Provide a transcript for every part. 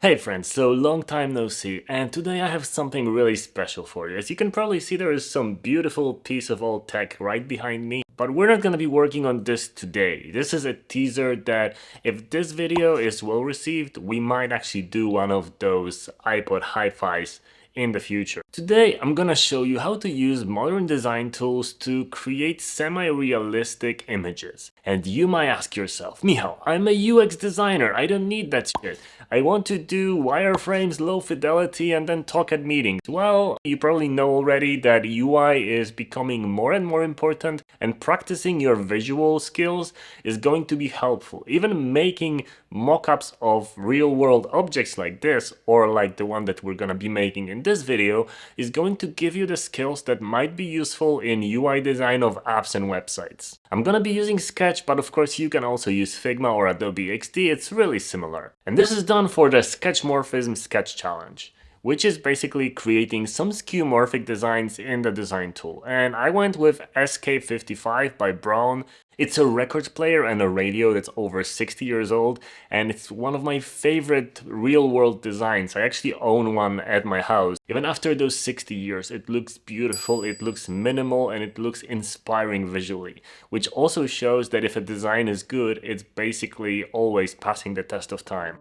Hey friends, so long time no see, and today I have something really special for you. As you can probably see, there is some beautiful piece of old tech right behind me, but we're not gonna be working on this today. This is a teaser that if this video is well received, we might actually do one of those iPod hi-fis in the future. Today, I'm gonna show you how to use modern design tools to create semi-realistic images. And you might ask yourself, Michał, I'm a UX designer, I don't need that shit. I want to do wireframes, low fidelity, and then talk at meetings. Well, you probably know already that UI is becoming more and more important, and practicing your visual skills is going to be helpful. Even making mock-ups of real-world objects like this, or like the one that we're gonna be making in this video, is going to give you the skills that might be useful in UI design of apps and websites. I'm gonna be using Sketch, but of course you can also use Figma or Adobe XD, it's really similar. And this is done for the sketchmorphism sketch challenge, which is basically creating some skeuomorphic designs in the design tool. And I went with SK55 by Brown. It's a record player and a radio that's over 60 years old, and it's one of my favorite real-world designs. I actually own one at my house. Even after those 60 years, it looks beautiful, it looks minimal, and it looks inspiring visually, which also shows that if a design is good, it's basically always passing the test of time.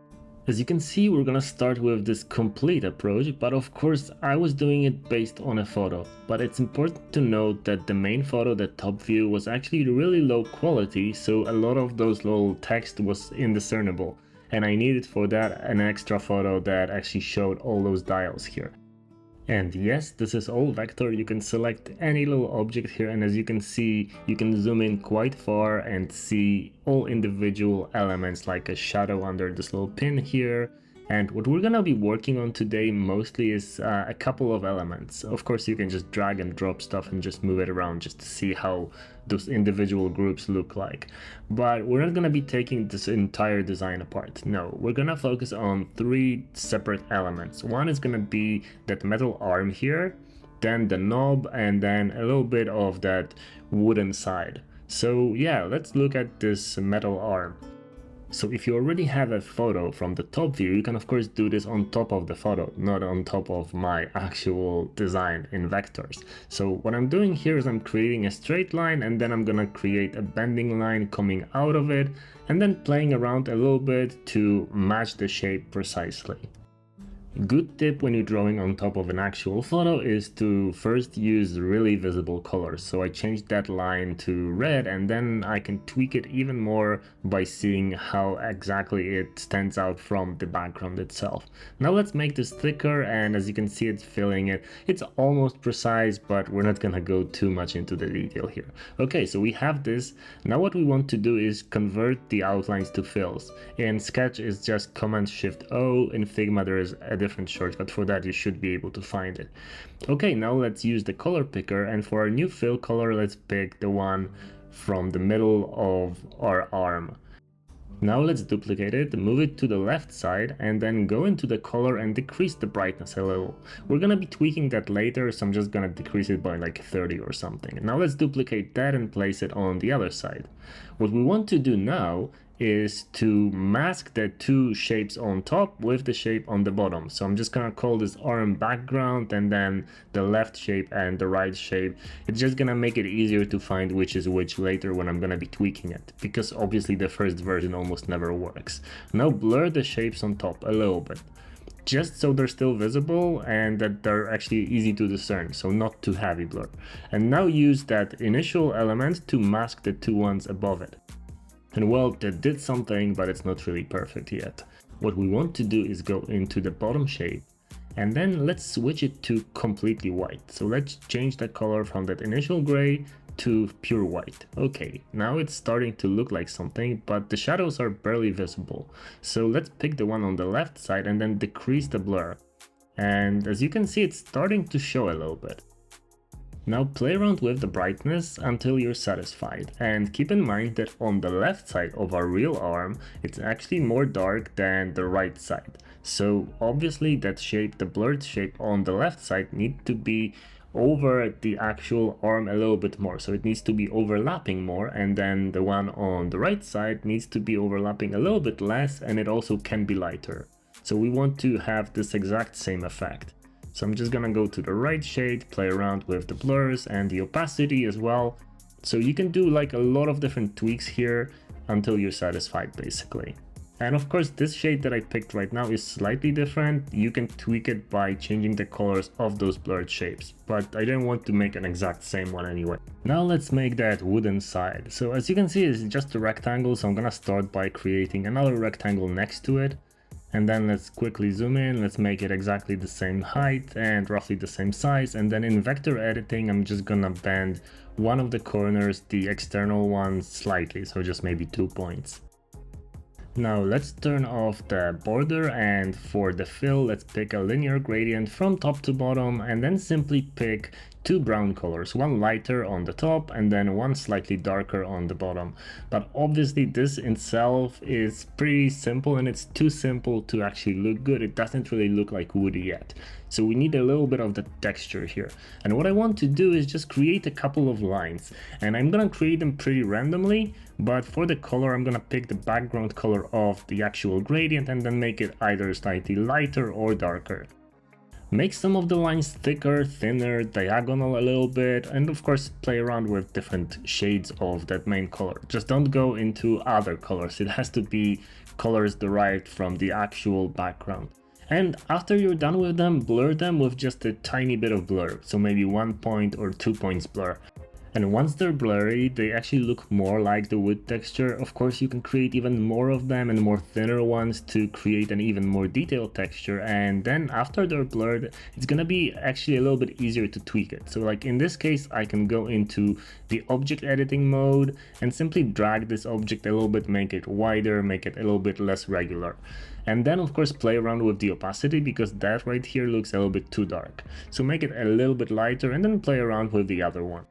As you can see, we're gonna start with this complete approach, but of course I was doing it based on a photo. But it's important to note that the main photo, the top view, was actually really low quality, so a lot of those little text was indiscernible. And I needed for that an extra photo that actually showed all those dials here. And yes, this is all vector. You can select any little object here, and as you can see, you can zoom in quite far and see all individual elements like a shadow under this little pin here. And what we're gonna be working on today mostly is a couple of elements. Of course, you can just drag and drop stuff and just move it around just to see how those individual groups look like. But we're not gonna be taking this entire design apart. No, we're gonna focus on three separate elements. One is gonna be that metal arm here, then the knob, and then a little bit of that wooden side. So yeah, let's look at this metal arm. So if you already have a photo from the top view, you can of course do this on top of the photo, not on top of my actual design in vectors. So what I'm doing here is I'm creating a straight line, and then I'm gonna create a bending line coming out of it, and then playing around a little bit to match the shape precisely. Good tip when you're drawing on top of an actual photo is to first use really visible colors. So I changed that line to red, and then I can tweak it even more by seeing how exactly it stands out from the background itself. Now let's make this thicker, and as you can see, it's filling it. It's almost precise, but we're not gonna go too much into the detail here. Okay, so we have this. Now what we want to do is convert the outlines to fills. In Sketch it's just Command-Shift-O. In Figma there is a different shortcut for that, you should be able to find it. Okay, now let's use the color picker, and for our new fill color, let's pick the one from the middle of our arm. Now let's duplicate it, move it to the left side, and then go into the color and decrease the brightness a little. We're gonna be tweaking that later, so I'm just gonna decrease it by like 30 or something. Now let's duplicate that and place it on the other side. What we want to do now is to mask the two shapes on top with the shape on the bottom. So I'm just gonna call this arm background, and then the left shape and the right shape. It's just gonna make it easier to find which is which later when I'm gonna be tweaking it, because obviously the first version almost never works. Now blur the shapes on top a little bit, just so they're still visible and that they're actually easy to discern, so not too heavy blur. And now use that initial element to mask the two ones above it. And well, that did something, but it's not really perfect yet. What we want to do is go into the bottom shape, and then let's switch it to completely white. So let's change the color from that initial gray to pure white. Okay, now it's starting to look like something, but the shadows are barely visible. So let's pick the one on the left side and then decrease the blur. And as you can see, it's starting to show a little bit. Now play around with the brightness until you're satisfied, and keep in mind that on the left side of our real arm, it's actually more dark than the right side. So obviously that shape, the blurred shape on the left side, needs to be over the actual arm a little bit more. So it needs to be overlapping more, and then the one on the right side needs to be overlapping a little bit less, and it also can be lighter. So we want to have this exact same effect. So I'm just gonna go to the right shade, play around with the blurs and the opacity as well. So you can do like a lot of different tweaks here until you're satisfied basically. And of course, this shade that I picked right now is slightly different. You can tweak it by changing the colors of those blurred shapes, but I didn't want to make an exact same one anyway. Now let's make that wooden side. So as you can see, it's just a rectangle, so I'm gonna start by creating another rectangle next to it. And then let's quickly zoom in, let's make it exactly the same height and roughly the same size. And then in vector editing, I'm just gonna bend one of the corners, the external one, slightly, so just maybe 2 points. Now let's turn off the border, and for the fill, let's pick a linear gradient from top to bottom and then simply pick two brown colors, one lighter on the top and then one slightly darker on the bottom. But obviously this itself is pretty simple, and it's too simple to actually look good. It doesn't really look like woody yet. So we need a little bit of the texture here. And what I want to do is just create a couple of lines, and I'm gonna create them pretty randomly, but for the color I'm gonna pick the background color of the actual gradient and then make it either slightly lighter or darker. Make some of the lines thicker, thinner, diagonal a little bit, and of course play around with different shades of that main color. Just don't go into other colors. It has to be colors derived from the actual background. And after you're done with them, blur them with just a tiny bit of blur, so maybe 1 point or 2 points blur. And once they're blurry, they actually look more like the wood texture. Of course, you can create even more of them and more thinner ones to create an even more detailed texture. And then after they're blurred, it's gonna be actually a little bit easier to tweak it. So like in this case, I can go into the object editing mode and simply drag this object a little bit, make it wider, make it a little bit less regular. And then of course play around with the opacity, because that right here looks a little bit too dark. So make it a little bit lighter and then play around with the other one.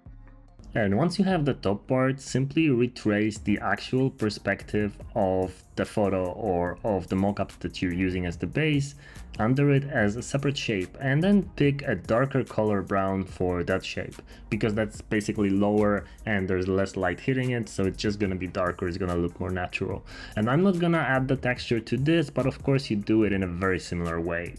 And once you have the top part, simply retrace the actual perspective of the photo or of the mockup that you're using as the base under it as a separate shape, and then pick a darker color brown for that shape, because that's basically lower and there's less light hitting it, so it's just gonna be darker, it's gonna look more natural. And I'm not gonna add the texture to this, but of course you do it in a very similar way.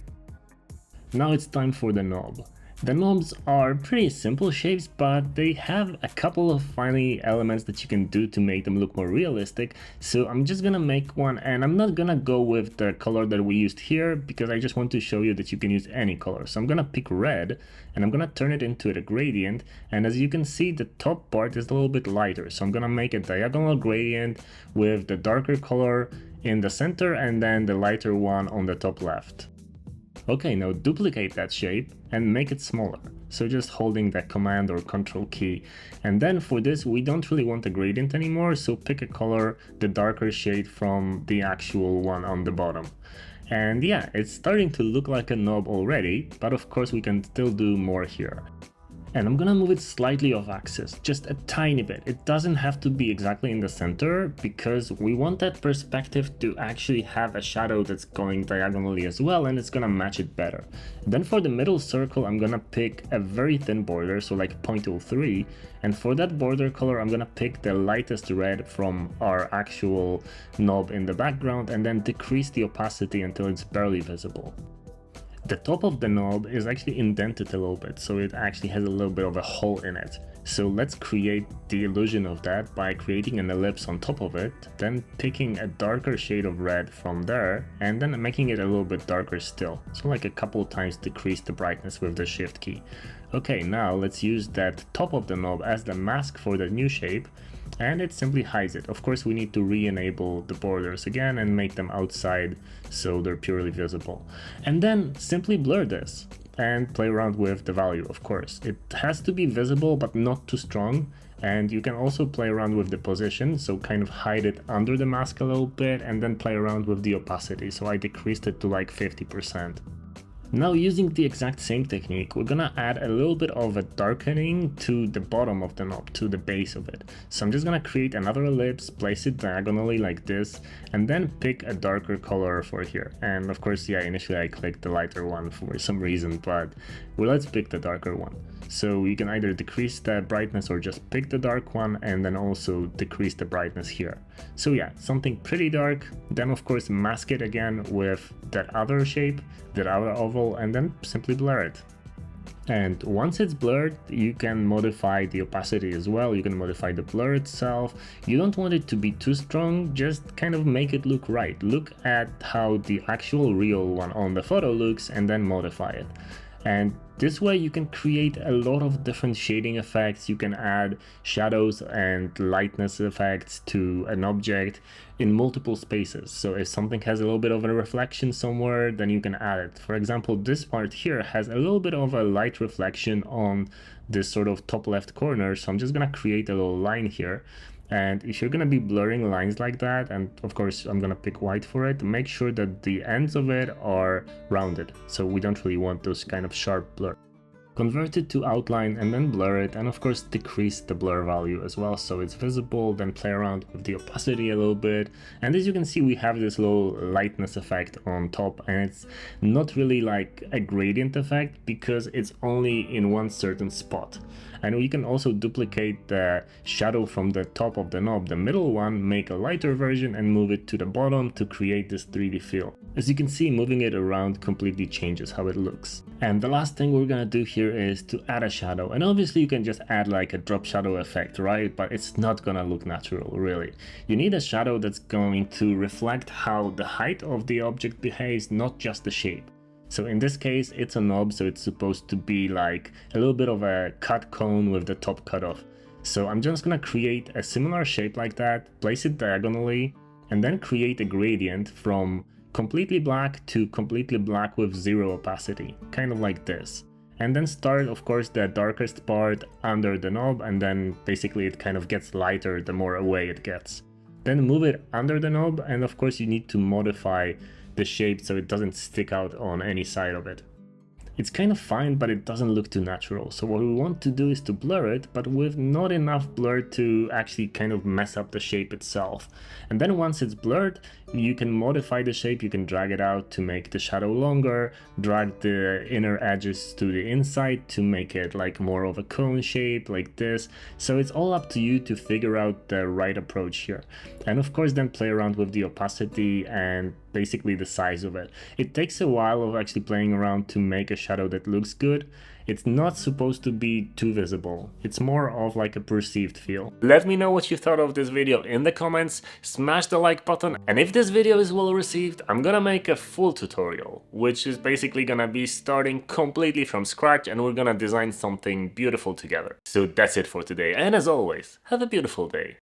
Now it's time for the knob. The knobs are pretty simple shapes, but they have a couple of funny elements that you can do to make them look more realistic. So I'm just gonna make one, and I'm not gonna go with the color that we used here, because I just want to show you that you can use any color. So I'm gonna pick red and I'm gonna turn it into a gradient, and as you can see, the top part is a little bit lighter. So I'm gonna make a diagonal gradient with the darker color in the center and then the lighter one on the top left. Okay, now duplicate that shape and make it smaller. So just holding the command or control key. And then for this, we don't really want a gradient anymore, so pick a color, the darker shade from the actual one on the bottom. And yeah, it's starting to look like a knob already, but of course we can still do more here. And I'm gonna move it slightly off axis, just a tiny bit. It doesn't have to be exactly in the center, because we want that perspective to actually have a shadow that's going diagonally as well, and it's gonna match it better. Then for the middle circle, I'm gonna pick a very thin border, so like 0.03, and for that border color, I'm gonna pick the lightest red from our actual knob in the background, and then decrease the opacity until it's barely visible. The top of the knob is actually indented a little bit, so it actually has a little bit of a hole in it. So let's create the illusion of that by creating an ellipse on top of it, then picking a darker shade of red from there, and then making it a little bit darker still. So like a couple of times decrease the brightness with the shift key. Okay, now let's use that top of the knob as the mask for the new shape, and it simply hides it. Of course, we need to re-enable the borders again and make them outside so they're purely visible. And then simply blur this and play around with the value, of course. It has to be visible, but not too strong. And you can also play around with the position, so kind of hide it under the mask a little bit and then play around with the opacity. So I decreased it to like 50%. Now, using the exact same technique, we're gonna add a little bit of a darkening to the bottom of the knob, to the base of it. So I'm just gonna create another ellipse, place it diagonally like this, and then pick a darker color for here. And of course, yeah, initially I clicked the lighter one for some reason, but well, let's pick the darker one. So you can either decrease the brightness or just pick the dark one and then also decrease the brightness here. So yeah, something pretty dark. Then of course mask it again with that other shape, that other oval, and then simply blur it. And once it's blurred, you can modify the opacity as well. You can modify the blur itself. You don't want it to be too strong, just kind of make it look right. Look at how the actual real one on the photo looks and then modify it. And this way you can create a lot of different shading effects. You can add shadows and lightness effects to an object in multiple spaces. So if something has a little bit of a reflection somewhere, then you can add it. For example, this part here has a little bit of a light reflection on this sort of top left corner. So I'm just gonna create a little line here. And if you're going to be blurring lines like that, and of course I'm going to pick white for it, make sure that the ends of it are rounded. So we don't really want those kind of sharp blur. Convert it to outline and then blur it, and of course decrease the blur value as well so it's visible. Then play around with the opacity a little bit, and as you can see we have this little lightness effect on top, and it's not really like a gradient effect because it's only in one certain spot. And we can also duplicate the shadow from the top of the knob, the middle one, make a lighter version and move it to the bottom to create this 3D feel. As you can see, moving it around completely changes how it looks. And the last thing we're gonna do here is to add a shadow. And obviously you can just add like a drop shadow effect, right? But it's not gonna look natural, really. You need a shadow that's going to reflect how the height of the object behaves, not just the shape. So in this case, it's a knob, so it's supposed to be like a little bit of a cut cone with the top cut off. So I'm just gonna create a similar shape like that, place it diagonally, and then create a gradient from completely black to completely black with zero opacity, kind of like this. And then start, of course, the darkest part under the knob, and then basically it kind of gets lighter the more away it gets. Then move it under the knob, and of course you need to modify the shape so it doesn't stick out on any side of it. It's kind of fine, but it doesn't look too natural. So what we want to do is to blur it, but with not enough blur to actually kind of mess up the shape itself. And then once it's blurred, you can modify the shape. You can drag it out to make the shadow longer, drag the inner edges to the inside to make it like more of a cone shape like this. So it's all up to you to figure out the right approach here. And of course then play around with the opacity and basically the size of it. It takes a while of actually playing around to make a shadow that looks good. It's not supposed to be too visible. It's more of like a perceived feel. Let me know what you thought of this video in the comments, smash the like button, and if this video is well received, I'm gonna make a full tutorial, which is basically gonna be starting completely from scratch, and we're gonna design something beautiful together. So that's it for today, and as always, have a beautiful day.